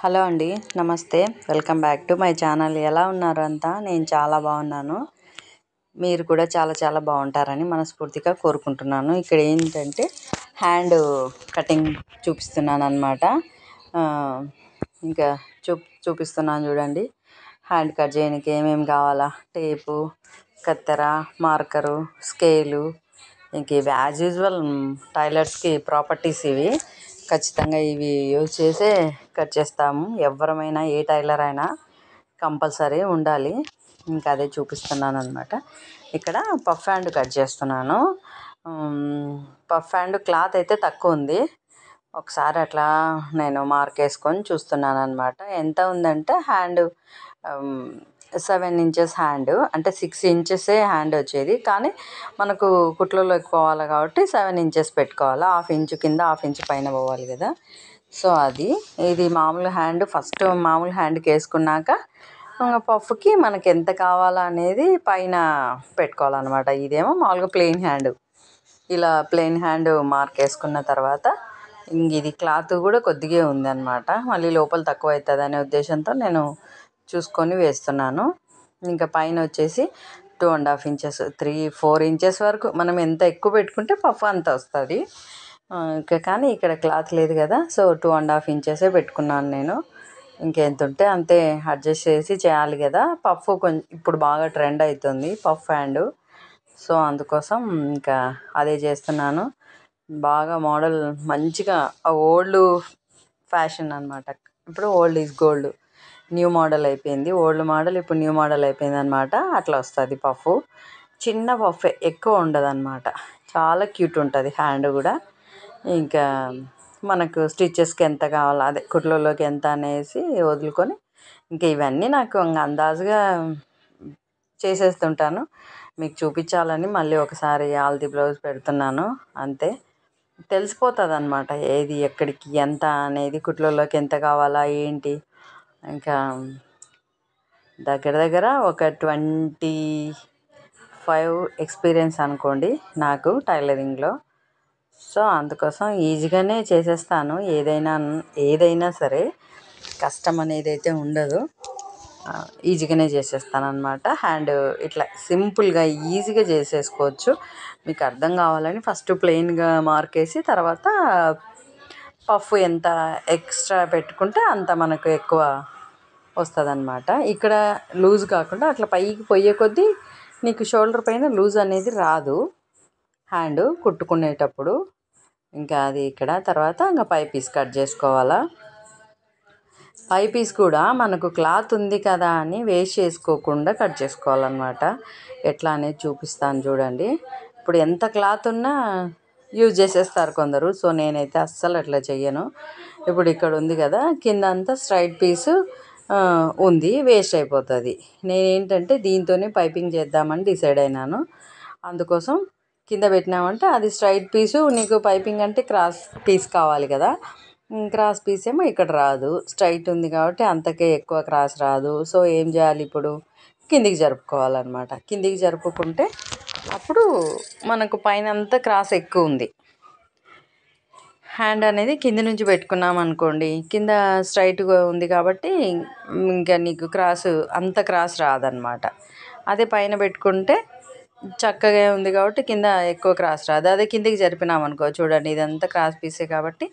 Hello అండి, నమస్తే. Welcome back to my channel. ఎలా ఉన్నారు అంతా? నేను చాలా బాగున్నాను. మీరు కూడా చాలా చాలా బాగుంటారని మనస్ఫూర్తిగా కోరుకుంటున్నాను. ఇక్కడ ఏంటంటే హ్యాండ్ కటింగ్ చూపిస్తున్నాను అనమాట. ఇంకా చూపిస్తున్నాను చూడండి. హ్యాండ్ కట్ చేయడానికి ఏమేమి కావాలా: టేపు, కత్తెర, మార్కరు, స్కేలు. ఇంక ఇవి యాజ్ యూజువల్ టైలర్స్కి ప్రాపర్టీస్ ఇవి. ఖచ్చితంగా ఇవి యూజ్ చేసే కట్ చేస్తాము. ఎవరమైనా, ఏ టైలర్ అయినా కంపల్సరీ ఉండాలి. ఇంకా అదే చూపిస్తున్నాను అనమాట. ఇక్కడ పఫ్ హ్యాండ్ కట్ చేస్తున్నాను. పఫ్ హ్యాండ్ క్లాత్ అయితే తక్కువ ఉంది. ఒకసారి అట్లా నేను మార్క్ వేసుకొని చూస్తున్నాను అనమాట. ఎంత ఉందంటే హ్యాండ్ 7 ఇంచెస్ హ్యాండ్, అంటే 6 ఇంచెసే హ్యాండ్ వచ్చేది. కానీ మనకు కుట్లలోకి పోవాలి కాబట్టి 7 ఇంచెస్ పెట్టుకోవాలి. హాఫ్ ఇంచు కింద, హాఫ్ ఇంచు పైన పోవాలి కదా. సో ఇది మామూలు హ్యాండ్. ఫస్ట్ మామూలు హ్యాండ్కి వేసుకున్నాక పఫ్కి మనకి ఎంత కావాలా అనేది పైన పెట్టుకోవాలన్నమాట. ఇదేమో మామూలుగా ప్లెయిన్ హ్యాండ్. ఇలా ప్లెయిన్ హ్యాండ్ మార్క్ వేసుకున్న తర్వాత ఇది క్లాత్ కూడా కొద్దిగా ఉందన్నమాట. మళ్ళీ లోపల తక్కువ అవుతుంది అనే ఉద్దేశంతో నేను చూసుకొని వేస్తున్నాను. ఇంకా పైన వచ్చేసి 2.5 ఇంచెస్, 3-4 ఇంచెస్ వరకు మనం ఎంత ఎక్కువ పెట్టుకుంటే పఫ్ అంత వస్తుంది. కానీ ఇక్కడ క్లాత్ లేదు కదా, సో 2.5 ఇంచెసే పెట్టుకున్నాను నేను. ఇంకెంత ఉంటే అంతే అడ్జస్ట్ చేసి చేయాలి కదా. పఫ్ కొంచెం ఇప్పుడు బాగా ట్రెండ్ అవుతుంది పఫ్ హ్యాండ్. సో అందుకోసం ఇంకా అదే చేస్తున్నాను. బాగా మోడల్ మంచిగా ఓల్డ్ ఫ్యాషన్ అనమాట. ఇప్పుడు old is gold. New model అయిపోయింది. ఓల్డ్ మోడల్ ఇప్పుడు న్యూ మోడల్ అయిపోయింది అనమాట. అట్లా వస్తుంది పఫ్. చిన్న పఫ్, ఎక్కువ ఉండదు అనమాట. చాలా క్యూట్ ఉంటుంది హ్యాండ్ కూడా. ఇంకా మనకు స్టిచ్చెస్కి ఎంత కావాలో, అదే కుట్లలోకి ఎంత అనేసి వదులుకొని ఇంకా ఇవన్నీ నాకు అందాజుగా చేసేస్తుంటాను. మీకు చూపించాలని మళ్ళీ ఒకసారి ఆల్ది బ్లౌజ్ పెడుతున్నాను అంతే. తెలిసిపోతుంది అనమాట ఏది ఎక్కడికి ఎంత అనేది, కుట్లలోకి ఎంత కావాలా ఏంటి. ఇంకా దగ్గర దగ్గర ఒక 25 ఎక్స్పీరియన్స్ అనుకోండి నాకు టైలరింగ్లో. సో అందుకోసం ఈజీగానే చేసేస్తాను. ఏదైనా సరే కష్టం అనేది అయితే ఉండదు. ఈజీగానే చేసేస్తాను అనమాట. హ్యాండ్ ఇట్లా సింపుల్గా ఈజీగా చేసేసుకోవచ్చు. మీకు అర్థం కావాలని ఫస్ట్ ప్లెయిన్గా మార్క్ వేసి తర్వాత పఫ్ ఎంత ఎక్స్ట్రా పెట్టుకుంటే అంత మనకు ఎక్కువ వస్తుంది అనమాట. ఇక్కడ లూజ్ కాకుండా అట్లా పైకి పోయే కొద్దీ నీకు షోల్డర్ పైన లూజ్ అనేది రాదు హ్యాండ్ కుట్టుకునేటప్పుడు. ఇంకా అది ఇక్కడ తర్వాత ఇంకా పై పీస్ కట్ చేసుకోవాలా. పై పీస్ కూడా మనకు క్లాత్ ఉంది కదా అని వేస్ట్ చేసుకోకుండా కట్ చేసుకోవాలన్నమాట. ఎట్లా అనేది చూపిస్తాను చూడండి. ఇప్పుడు ఎంత క్లాత్ ఉన్నా యూజ్ చేసేస్తారు కొందరు. సో నేనైతే అస్సలు అట్లా చెయ్యను. ఇప్పుడు ఇక్కడ ఉంది కదా, కింద అంతా స్ట్రైట్ పీసు ఉంది, వేస్ట్ అయిపోతుంది. నేనేంటంటే దీంతోనే పైపింగ్ చేద్దామని డిసైడ్ అయినాను. అందుకోసం కింద పెట్టినామంటే అది స్ట్రైట్ పీసు, నీకు పైపింగ్ అంటే క్రాస్ పీస్ కావాలి కదా. క్రాస్ పీస్ ఏమో ఇక్కడ రాదు, స్ట్రైట్ ఉంది కాబట్టి అంతకే ఎక్కువ క్రాస్ రాదు. సో ఏం చేయాలి, ఇప్పుడు కిందికి జరుపుకోవాలన్నమాట. కిందికి జరుపుకుంటే అప్పుడు మనకు పైన అంతా క్రాస్ ఎక్కువ ఉంది. హ్యాండ్ అనేది కింది నుంచి పెట్టుకున్నాం అనుకోండి, కింద స్ట్రైట్గా ఉంది కాబట్టి ఇంకా నీకు అంత క్రాస్ రాదన్నమాట. అదే పైన పెట్టుకుంటే చక్కగా ఉంది కాబట్టి కింద ఎక్కువ క్రాస్ రాదు. అదే కిందికి జరిపినాం అనుకో, చూడండి ఇదంతా క్రాస్ పీసే కాబట్టి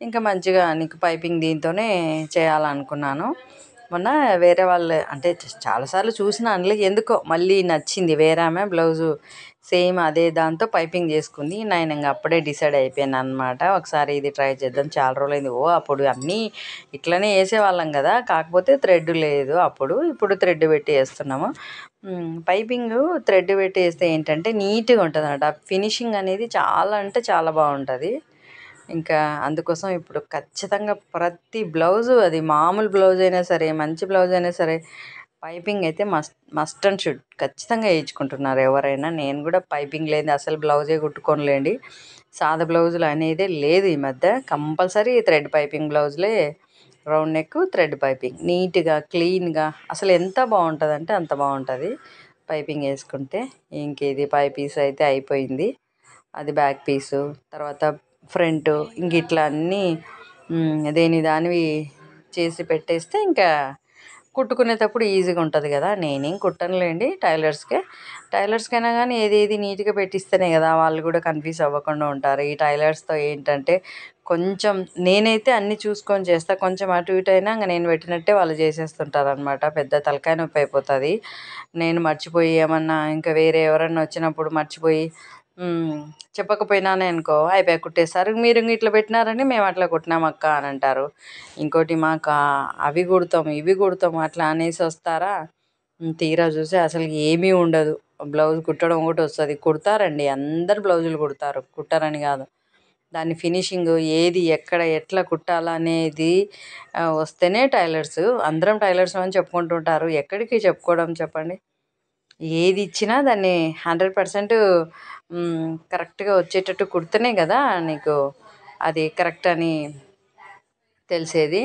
ఇంకా మంచిగా నీకు పైపింగ్ దీంతోనే చేయాలనుకున్నాను. మొన్న వేరే వాళ్ళు అంటే చాలాసార్లు చూసినానులే, ఎందుకో మళ్ళీ నచ్చింది. వేరే ఆమె బ్లౌజు సేమ్ అదే దాంతో పైపింగ్ చేసుకుంది. నేను ఇంకా అప్పుడే డిసైడ్ అయిపోయాను అనమాట, ఒకసారి ఇది ట్రై చేద్దాం. చాలా రోజులైంది. అప్పుడు అన్నీ ఇట్లనే వేసేవాళ్ళం కదా, కాకపోతే థ్రెడ్ లేదు అప్పుడు. ఇప్పుడు థ్రెడ్ పెట్టి వేస్తున్నాము. పైపింగ్ థ్రెడ్ పెట్టి వేస్తే ఏంటంటే నీట్గా ఉంటుంది అన్నమాట. ఫినిషింగ్ అనేది చాలా అంటే చాలా బాగుంటుంది. ఇంకా అందుకోసం ఇప్పుడు ఖచ్చితంగా ప్రతి బ్లౌజు, అది మామూలు బ్లౌజ్ అయినా సరే, మంచి బ్లౌజ్ అయినా సరే, పైపింగ్ అయితే మస్ట్ అండ్ షుడ్ ఖచ్చితంగా వేయించుకుంటున్నారు ఎవరైనా. నేను కూడా పైపింగ్ లేని అసలు బ్లౌజే కుట్టుకోనులేండి. సాదా బ్లౌజులు అనేదే లేదు ఈ మధ్య. కంపల్సరీ థ్రెడ్ పైపింగ్ బ్లౌజులే, రౌండ్ నెక్ థ్రెడ్ పైపింగ్, నీట్గా క్లీన్గా అసలు ఎంత బాగుంటుంది అంటే అంత బాగుంటుంది పైపింగ్ వేసుకుంటే. ఇంకేది పై పీస్ అయితే అయిపోయింది, అది బ్యాక్ పీసు, తర్వాత ఫ్రంట్, ఇంక ఇట్లా అన్నీ దానివి చేసి పెట్టేస్తే ఇంకా కుట్టుకునేటప్పుడు ఈజీగా ఉంటుంది కదా. నేనేం కుట్టనులేండి టైలర్స్కైనా కానీ ఏది నీట్గా పెట్టిస్తేనే కదా వాళ్ళు కూడా కన్ఫ్యూజ్ అవ్వకుండా ఉంటారు. ఈ టైలర్స్తో ఏంటంటే కొంచెం నేనైతే అన్నీ చూసుకొని చేస్తా, కొంచెం అటు ఇటు అయినా ఇంకా నేను పెట్టినట్టే వాళ్ళు చేసేస్తుంటారు అనమాట. పెద్ద తలకాయ నొప్పి అయిపోతుంది. నేను మర్చిపోయి ఏమన్నా ఇంకా వేరే ఎవరన్నా వచ్చినప్పుడు మర్చిపోయి చెప్పకపోయినానే అనుకో అయిపోయి కుట్టేస్తారు. మీరు ఇట్లా పెట్టినారని మేము అట్లా కుట్టినాం అక్క అని అంటారు. ఇంకోటి మాకు అవి కుడతాం ఇవి కుడతాం అట్లా అనేసి వస్తారా, తీరా చూసి అసలు ఏమీ ఉండదు. బ్లౌజ్ కుట్టడం ఒకటి వస్తుంది. కుడతారండి, అందరు బ్లౌజులు కుడతారు, కుట్టారని కాదు. దాని ఫినిషింగ్ ఏది ఎక్కడ ఎట్లా కుట్టాలనేది వస్తేనే టైలర్స్. అందరం టైలర్స్ అని చెప్పుకుంటుంటారు, ఎక్కడికి చెప్పుకోవడం చెప్పండి. ఏది ఇచ్చినా దాన్ని 100% కరెక్ట్గా వచ్చేటట్టు కుడితేనే కదా నీకు అది కరెక్ట్ అని తెలిసేది.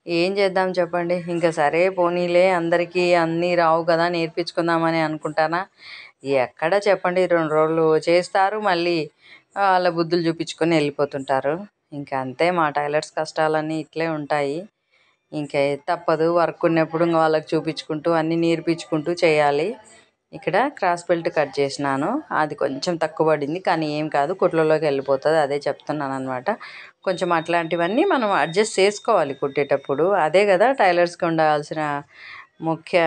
ఏం చేద్దాం చెప్పండి. ఇంకా సరే పోనీలే, అందరికీ అన్నీ రావు కదా నేర్పించుకుందామని అనుకుంటానా. ఎక్కడ చెప్పండి, 2 రోజులు చేస్తారు, మళ్ళీ వాళ్ళ బుద్ధులు చూపించుకొని వెళ్ళిపోతుంటారు. ఇంకా అంతే, మా టైలర్స్ కష్టాలన్నీ ఇట్లే ఉంటాయి. ఇంకా తప్పదు, వర్క్ ఉన్నప్పుడు ఇంకా వాళ్ళకి చూపించుకుంటూ అన్నీ నేర్పించుకుంటూ చేయాలి. ఇక్కడ క్రాస్ బెల్ట్ కట్ చేసినాను, అది కొంచెం తక్కువ పడింది కానీ ఏం కాదు, కుట్లలోకి వెళ్ళిపోతుంది. అదే చెప్తున్నాను అనమాట. కొంచెం అట్లాంటివన్నీ మనం అడ్జస్ట్ చేసుకోవాలి కుట్టేటప్పుడు. అదే కదా టైలర్స్కి ఉండాల్సిన ముఖ్య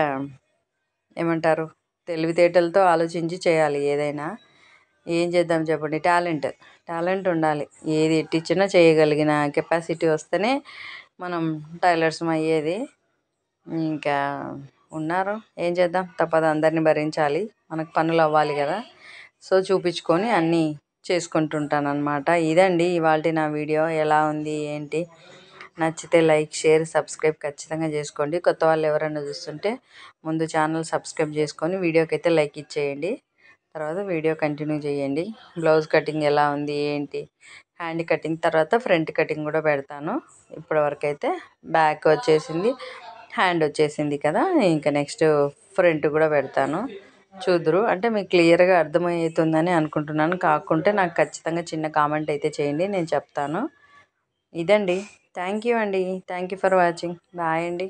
ఏమంటారు, తెలివితేటలతో ఆలోచించి చేయాలి ఏదైనా. ఏం చేద్దాం చెప్పండి, టాలెంట్ ఉండాలి. ఏది ఎట్టిచ్చినా చేయగలిగిన కెపాసిటీ వస్తేనే మనం టైలర్స్ అయ్యేది. ఇంకా ఉన్నారు, ఏం చేద్దాం, తప్పదు, అందరినీ భరించాలి, మనకు పనులు అవ్వాలి కదా. సో చూపించుకొని అన్నీ చేసుకుంటుంటానన్నమాట. ఇదండి ఇవాళ నా వీడియో. ఎలా ఉంది ఏంటి, నచ్చితే లైక్ షేర్ సబ్స్క్రైబ్ ఖచ్చితంగా చేసుకోండి. కొత్త వాళ్ళు ఎవరైనా చూస్తుంటే ముందు ఛానల్ సబ్స్క్రైబ్ చేసుకొని వీడియోకి అయితే లైక్ ఇచ్చేయండి, తర్వాత వీడియో కంటిన్యూ చేయండి. బ్లౌజ్ కటింగ్ ఎలా ఉంది ఏంటి, హ్యాండ్ కటింగ్ తర్వాత ఫ్రంట్ కటింగ్ కూడా పెడతాను. ఇప్పటివరకు అయితే బ్యాక్ వచ్చేసింది, హ్యాండ్ వచ్చేసింది కదా, ఇంకా నెక్స్ట్ ఫ్రంట్ కూడా పెడతాను. చూదురు, అంటే మీకు క్లియర్గా అర్థమవుతుందని అనుకుంటున్నాను. కాకుంటే నాకు ఖచ్చితంగా చిన్న కామెంట్ అయితే చేయండి, నేను చెప్తాను. ఇదండి, థ్యాంక్ యూ అండి, thank you for watching. Bye అండి.